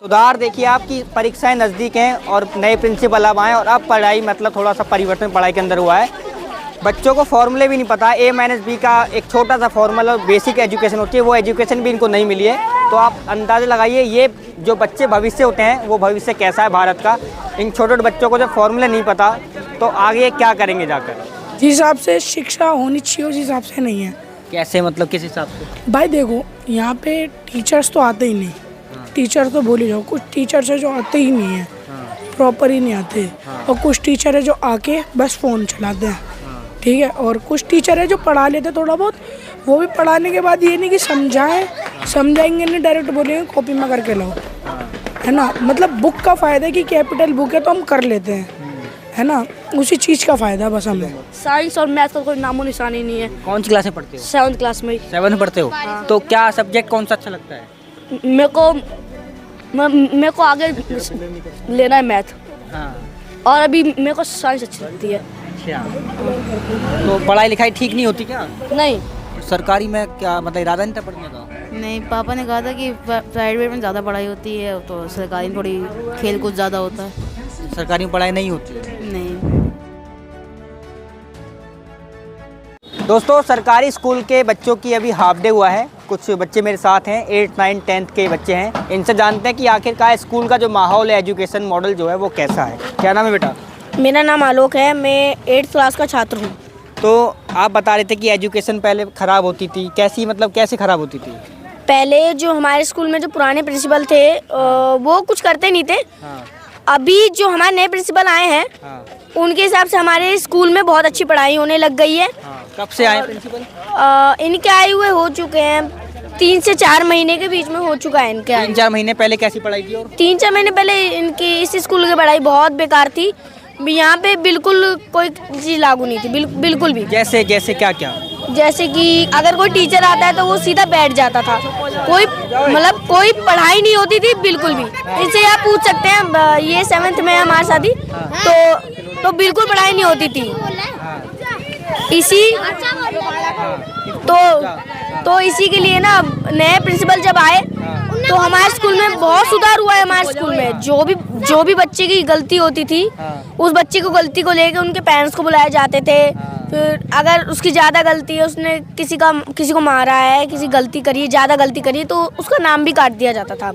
सुधार देखिए आपकी परीक्षाएं नज़दीक हैं और नए प्रिंसिपल अब आए और अब पढ़ाई मतलब थोड़ा सा परिवर्तन पढ़ाई के अंदर हुआ है। बच्चों को फॉर्मूले भी नहीं पता, A-B का एक छोटा सा फॉर्मूला और बेसिक एजुकेशन होती है, वो एजुकेशन भी इनको नहीं मिली है। तो आप अंदाज़ा लगाइए ये जो बच्चे भविष्य होते हैं वो भविष्य कैसा है भारत का। इन छोटे छोटे बच्चों को जब फॉर्मूले नहीं पता तो आगे क्या करेंगे जाकर। जिस हिसाब से शिक्षा होनी चाहिए उस हिसाब से नहीं है। कैसे मतलब किस हिसाब से? भाई देखो यहाँ पे टीचर्स तो आते ही नहीं, टीचर तो बोली जाओ, कुछ टीचर्स है जो आते ही नहीं है, प्रॉपर ही नहीं आते, और कुछ टीचर है जो आके बस फ़ोन चलाते हैं, ठीक है, और कुछ टीचर है जो पढ़ा लेते थोड़ा बहुत, वो भी पढ़ाने के बाद ये नहीं कि समझाएंगे नहीं, डायरेक्ट बोलेंगे कॉपी में करके लाओ, है ना। मतलब बुक का फ़ायदा है कि कैपिटल बुक है तो हम कर लेते हैं, है ना, उसी चीज़ का फ़ायदा बस हमें। साइंस और मैथ का कोई नामो निशानी नहीं है। कौन सी क्लास में पढ़ते हो? 7th क्लास में। 7 पढ़ते हो? तो क्या सब्जेक्ट कौन सा अच्छा लगता है? मेरे को आगे लेना है मैथ, हाँ। और अभी मेरे को साइंस अच्छी लगती है। अच्छा, तो पढ़ाई लिखाई ठीक नहीं होती क्या? नहीं, सरकारी में क्या मतलब इरादा नहीं था पढ़ने का? नहीं, पापा ने कहा था कि प्राइवेट में ज़्यादा पढ़ाई होती है तो सरकारी में थोड़ी खेल कूद ज़्यादा होता है। सरकारी में पढ़ाई नहीं होती? नहीं। दोस्तों सरकारी स्कूल के बच्चों की अभी हाफ डे हुआ है। कुछ बच्चे मेरे साथ हैं, 8, 9, 10th के बच्चे हैं। इनसे जानते हैं कि आखिरकार स्कूल का जो माहौल है, एजुकेशन मॉडल जो है वो कैसा है। क्या नाम है बेटा? मेरा नाम आलोक है, मैं 8th क्लास का छात्र हूँ। तो आप बता रहे थे कि एजुकेशन पहले ख़राब होती थी, कैसी मतलब कैसे ख़राब होती थी? पहले जो हमारे स्कूल में जो पुराने प्रिंसिपल थे वो कुछ करते नहीं थे। हाँ। अभी जो हमारे नए प्रिंसिपल आए हैं, हाँ। उनके हिसाब से हमारे स्कूल में बहुत अच्छी पढ़ाई होने लग गई है। हाँ। कब से आए प्रिंसिपल? इनके आए हुए हो चुके हैं 3 से 4 महीने के बीच में हो चुका है इनके। 3-4 महीने पहले कैसी पढ़ाई थी? और 3-4 महीने पहले इनकी इस स्कूल की पढ़ाई बहुत बेकार थी। यहाँ पे बिल्कुल कोई चीज़ लागू नहीं थी, बिल्कुल भी। जैसे क्या क्या? जैसे कि अगर कोई टीचर आता है तो वो सीधा बैठ जाता था, कोई मतलब कोई पढ़ाई नहीं होती थी बिल्कुल भी। इससे आप पूछ सकते हैं, ये 7th में है हमारे साथ ही, तो बिल्कुल पढ़ाई नहीं होती थी। तो इसी के लिए ना नए प्रिंसिपल जब आए तो हमारे स्कूल में बहुत सुधार हुआ है। हमारे स्कूल में जो भी बच्चे की गलती होती थी, उस बच्चे को गलती को लेकर उनके पेरेंट्स को बुलाए जाते थे। फिर अगर उसकी ज़्यादा गलती है, उसने किसी को मारा है, किसी गलती करी है, ज़्यादा गलती करी है, तो उसका नाम भी काट दिया जाता था।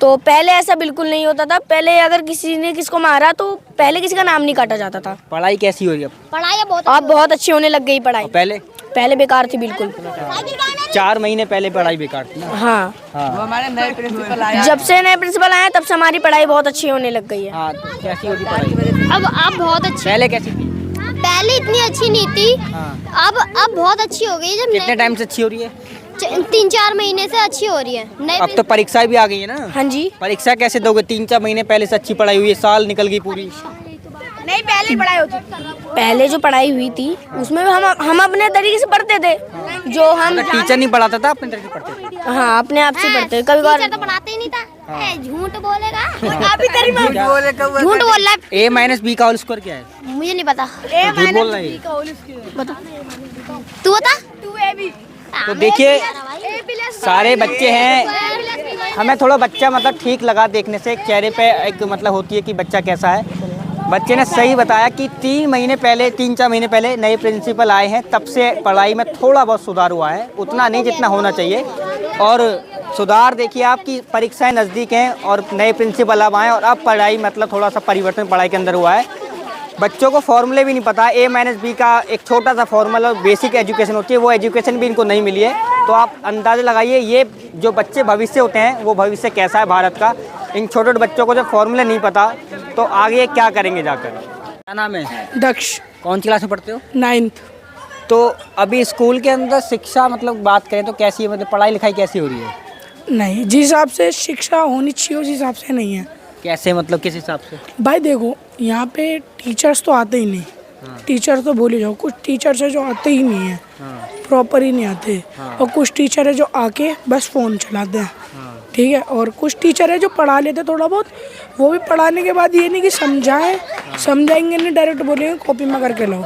तो पहले ऐसा बिल्कुल नहीं होता था। पहले अगर किसी ने किसको मारा तो पहले किसी का नाम नहीं काटा जाता था। पढ़ाई कैसी हो रही है? पढ़ाई अब बहुत अच्छी होने लग गई पढ़ाई। पहले बेकार थी बिल्कुल। 4 महीने पहले पढ़ाई बेकार थी। हाँ, हाँ। हमारे नए प्रिंसिपल आए, जब से नए प्रिंसिपल आए तब से हमारी पढ़ाई बहुत अच्छी होने लग गई है। हाँ, तो कैसी होती पढ़ाई? अब बहुत अच्छी। पहले कैसी थी? पहले इतनी अच्छी नहीं थी। हाँ। अब बहुत अच्छी हो गई। जब कितने टाइम से अच्छी हो रही है? 3-4 महीने से अच्छी हो रही है। अब तो परीक्षाएं भी आ गई है ना? हाँ जी। परीक्षा कैसे दोगे? 3-4 महीने पहले से अच्छी पढ़ाई हुई है, साल निकल गई पूरी। नहीं, पहले पढ़ाई होती थी। पहले जो पढ़ाई हुई थी उसमें हम अपने तरीके से पढ़ते थे। जो हम टीचर नहीं पढ़ाता था, अपने तरीके से पढ़ते थे। हाँ, अपने आप से पढ़ते। कभी टीचर तो पढ़ाते ही नहीं था। झूठ बोलेगा। झूठ बोल रहा है। A-B का होल स्कोर क्या है? मुझे नहीं पता। झूठ बोल रहा है। बता, तू बता। तो देखिए सारे बच्चे हैं, हमें थोड़ा बच्चा मतलब ठीक लगा देखने से, चेहरे पे एक मतलब होती है कि बच्चा कैसा है। बच्चे ने सही बताया कि 3 महीने पहले 3-4 महीने पहले नए प्रिंसिपल आए हैं, तब से पढ़ाई में थोड़ा बहुत सुधार हुआ है, उतना नहीं जितना होना चाहिए। और सुधार देखिए आपकी परीक्षाएं नज़दीक हैं और नए प्रिंसिपल अब आए और अब पढ़ाई मतलब थोड़ा सा परिवर्तन पढ़ाई के अंदर हुआ है। बच्चों को फॉर्मूले भी नहीं पता, A-B का एक छोटा सा फॉर्मूला और बेसिक एजुकेशन होती है, वो एजुकेशन भी इनको नहीं मिली है। तो आप अंदाज़ा लगाइए ये जो बच्चे भविष्य होते हैं वो भविष्य कैसा है भारत का। इन छोटे छोटे बच्चों को जब फॉर्मूले नहीं पता तो आगे क्या करेंगे जाकर। क्या नाम है? दक्ष। कौन सी क्लास में पढ़ते हो? 9th। तो अभी स्कूल के अंदर शिक्षा मतलब बात करें तो कैसी है, मतलब पढ़ाई लिखाई कैसी हो रही है? नहीं, जिस हिसाब से शिक्षा होनी चाहिए उस हिसाब से नहीं है। कैसे मतलब किस हिसाब से? भाई देखो यहाँ पे टीचर्स तो आते ही नहीं, टीचर तो बोली जाओ, कुछ टीचर्स है जो आते ही नहीं है, प्रॉपर ही नहीं आते, और कुछ टीचर है जो आके बस फ़ोन चलाते हैं, ठीक है, और कुछ टीचर है जो पढ़ा लेते थोड़ा बहुत, वो भी पढ़ाने के बाद ये नहीं कि समझाएंगे नहीं, डायरेक्ट बोलेंगे कॉपी में करके लाओ,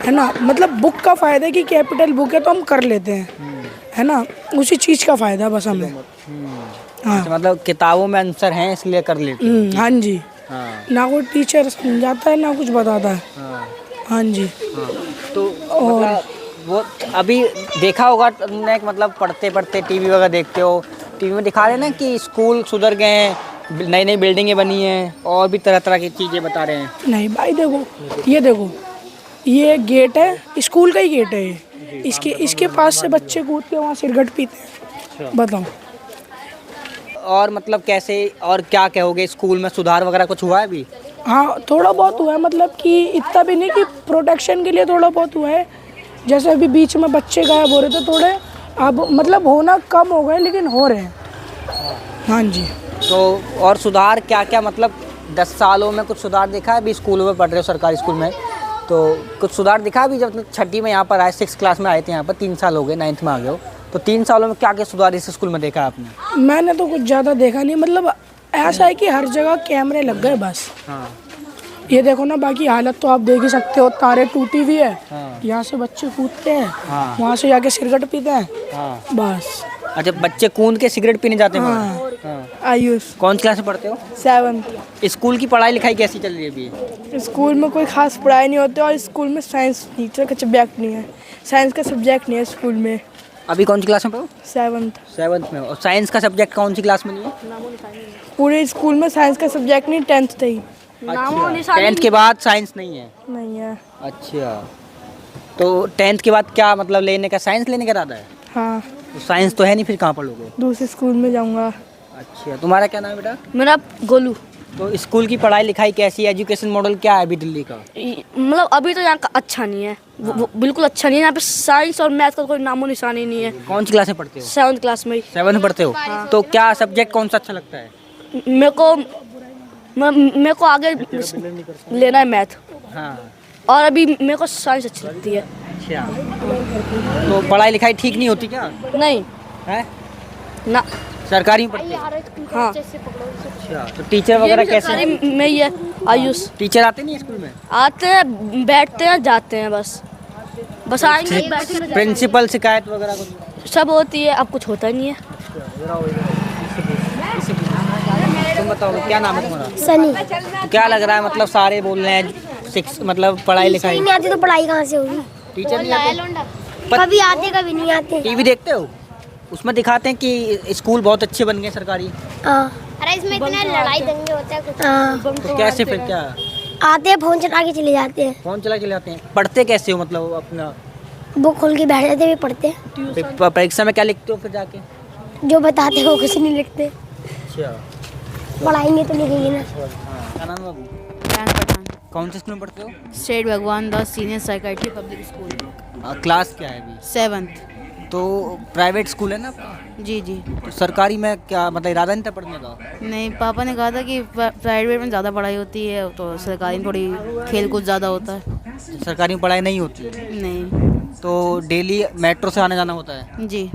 है ना। मतलब बुक का फ़ायदा है कि कैपिटल बुक है तो हम कर लेते हैं, है ना, उसी चीज़ का फ़ायदा बस हमें, हाँ। अच्छा, मतलब किताबों में आंसर हैं इसलिए कर लेते हो। हाँ जी। हाँ ना कोई टीचर समझाता है ना कुछ बताता है। हाँ हाँ जी। हाँ। तो मतलब वो अभी देखा होगा तुमने कि मतलब पढ़ते पढ़ते टीवी वगैरह देखते हो, टीवी में दिखा रहे हैं ना कि स्कूल सुधर गए हैं, नई नई बिल्डिंगें बनी हैं और भी तरह तरह की चीज़ें बता रहे हैं। नहीं भाई देखो, ये गेट है, स्कूल का ही गेट है ये। इसके पास से बच्चे कूद के वहाँ सिरगट पीते हैं। बताओ। और मतलब कैसे और क्या कहोगे, स्कूल में सुधार वगैरह कुछ हुआ है अभी? हाँ थोड़ा बहुत हुआ है, मतलब कि इतना भी नहीं कि प्रोटेक्शन के लिए थोड़ा बहुत हुआ है। जैसे अभी बीच में बच्चे गायब हो रहे थे थोड़े, अब मतलब होना कम हो गए लेकिन हो रहे हैं। हाँ जी। तो और सुधार क्या क्या, मतलब 10 सालों में कुछ सुधार देखा है? अभी स्कूल में पढ़ रहे हो सरकारी स्कूल में, तो कुछ सुधार दिखा अभी? जब छठी में यहाँ पर आए, 6 क्लास में आए थे यहाँ पर, 3 साल हो गए, 9th में आ गए हो, तो 3 सालों में क्या क्या सुधार इस स्कूल में देखा आपने? मैंने तो कुछ ज़्यादा देखा नहीं, मतलब ऐसा है कि हर जगह कैमरे लग गए बस। हाँ ये देखो ना, बाकी हालत तो आप देख ही सकते हो, तारे टूटी हुई है। हाँ यहाँ से बच्चे कूदते हैं, हाँ वहाँ से जाके सिगरेट पीते हैं हाँ। बस। अच्छा, बच्चे कूद के सिगरेट पीने जाते हैं हाँ। बाहर? हाँ। आयुष कौन सी क्लास में पढ़ते हो? 7th। स्कूल की पढ़ाई लिखाई कैसी चल रही है अभी? स्कूल में कोई खास पढ़ाई नहीं होती और स्कूल में साइंस टीचर का सब्जेक्ट नहीं है, साइंस का सब्जेक्ट नहीं है स्कूल में। अभी कौन सी क्लास में पढ़ो? 7th। 7th में। और साइंस का सब्जेक्ट कौन सी क्लास में नहीं है? पूरे स्कूल में साइंस का सब्जेक्ट नहीं, 10th तक ही अच्छा, 10th के बाद साइंस नहीं है? नहीं है। अच्छा, तो 10th के बाद क्या मतलब लेने का, साइंस लेने का इरादा है? हाँ, तो साइंस तो है नहीं, फिर कहाँ पढ़ोगे? दूसरे स्कूल में जाऊँगा। अच्छा, तुम्हारा क्या नाम है बेटा? मेरा गोलू। तो स्कूल की पढ़ाई लिखाई कैसी है, एजुकेशन मॉडल क्या है अभी दिल्ली का? मतलब अभी तो यहाँ का अच्छा नहीं है, वो बिल्कुल अच्छा नहीं है। यहाँ पे साइंस और मैथ का कोई नामो निशान ही नहीं है। कौन सी क्लास में पढ़ते हो? 7th क्लास में ही। 7th में पढ़ते हो? तो क्या सब्जेक्ट कौन सा अच्छा लगता है? मेरे को आगे लेना है मैथ, हाँ। और अभी मेरे को साइंस अच्छी लगती है। अच्छा, तो पढ़ाई लिखाई ठीक नहीं होती क्या नहीं है? ना। सरकारी में पढ़ते हो? हाँ, अच्छा, तो टीचर वगैरह कैसे हैं? सरकारी में ही है। आयुष टीचर आते नहीं स्कूल में? आते हैं, बैठते हैं, जाते हैं, बस आएंगे, बैठेंगे, प्रिंसिपल शिकायत वगैरह कुछ? सब होती है, अब कुछ होता ही नहीं है। तुम बताओ क्या नाम है तुम्हारा? सनी। तो क्या लग रहा है, मतलब सारे बोल रहे हैं मतलब पढ़ाई लिखाई नहीं आती तो पढ़ाई कहाँ से होगी? टीचर नहीं आते? कभी आते कभी नहीं आते। टीवी देखते हो? उसमें दिखाते हैं कि स्कूल बहुत अच्छे बन गए सरकारी। अरे इसमें इतना लड़ाई दंगे होते हैं कुछ। तो कैसे फिर क्या आते हैं, फोन चला के चले जाते हैं। फोन चला के लाते हैं? पढ़ते कैसे हो, मतलब अपना बुक खोल के बैठ जाते हैं, पढ़ते हैं। परीक्षा में क्या लिखते हो फिर जाके? जो बताते हैं वो कुछ नहीं लिखते। अच्छा, पढ़ाएंगे तो लिखेंगे ना। क्या नाम है बाबू? पठान पठान कौन से स्कूल में पढ़ते हो? State Bhagwan Das senior secondary public school. Class क्या है अभी? 7th। तो प्राइवेट स्कूल है ना आपका? जी जी। तो सरकारी में क्या मतलब इरादा नहीं था पढ़ने का? नहीं, पापा ने कहा था कि प्राइवेट में ज़्यादा पढ़ाई होती है, तो सरकारी में थोड़ी खेल कूद ज़्यादा होता है। सरकारी में पढ़ाई नहीं होती? नहीं। तो डेली मेट्रो से आने जाना होता है? जी।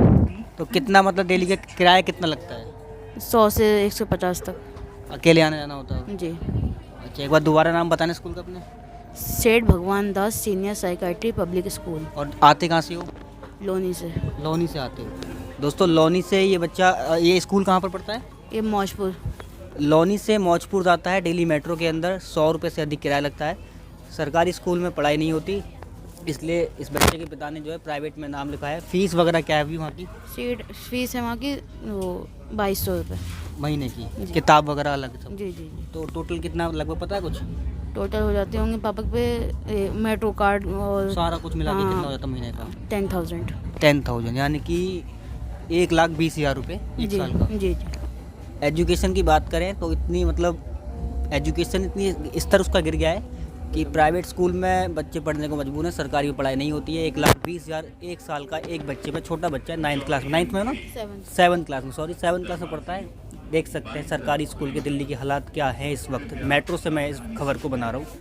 तो कितना मतलब डेली का किराया कितना लगता है? 100 से 150 तक। अकेले आने जाना होता है? जी। अच्छा, एक बार दोबारा नाम बताने स्कूल का अपने। State Bhagwan Das senior secondary public school. और आते कहाँ से हो? लोनी से। लोनी से आते हो? दोस्तों, लोनी से ये बच्चा, ये स्कूल कहाँ पर पढ़ता है? ये मौजपुर। लोनी से मौजपुर जाता है डेली मेट्रो के अंदर, 100 रुपये से अधिक किराया लगता है। सरकारी स्कूल में पढ़ाई नहीं होती, इसलिए इस बच्चे के पिता ने जो है प्राइवेट में नाम लिखा है। फीस वगैरह क्या है अभी वहाँ की? सीट फीस है वहाँ की वो 2200 रुपये महीने की, किताब वगैरह अलग सब? जी जी। तो टोटल कितना लगभग पता है कुछ? टोटल हो जाते होंगे पापा पे मेट्रो कार्ड और सारा कुछ मिला के हाँ। कितना हो जाता महीने का? 10,000। 10,000, यानी कि 1,20,000 रुपये एक जी साल का। जी जी। एजुकेशन की बात करें तो इतनी मतलब एजुकेशन इतनी स्तर उसका गिर गया है कि प्राइवेट स्कूल में बच्चे पढ़ने को मजबूर हैं, सरकारी में पढ़ाई नहीं होती है। 1,20,000 एक साल का एक बच्चे पे, छोटा बच्चा है 9th क्लास में, 9th में है ना? 7th क्लास में, सॉरी 7th क्लास में पढ़ता है। देख सकते हैं सरकारी स्कूल के दिल्ली के हालात क्या हैं इस वक्त। मेट्रो से मैं इस खबर को बना रहा हूँ।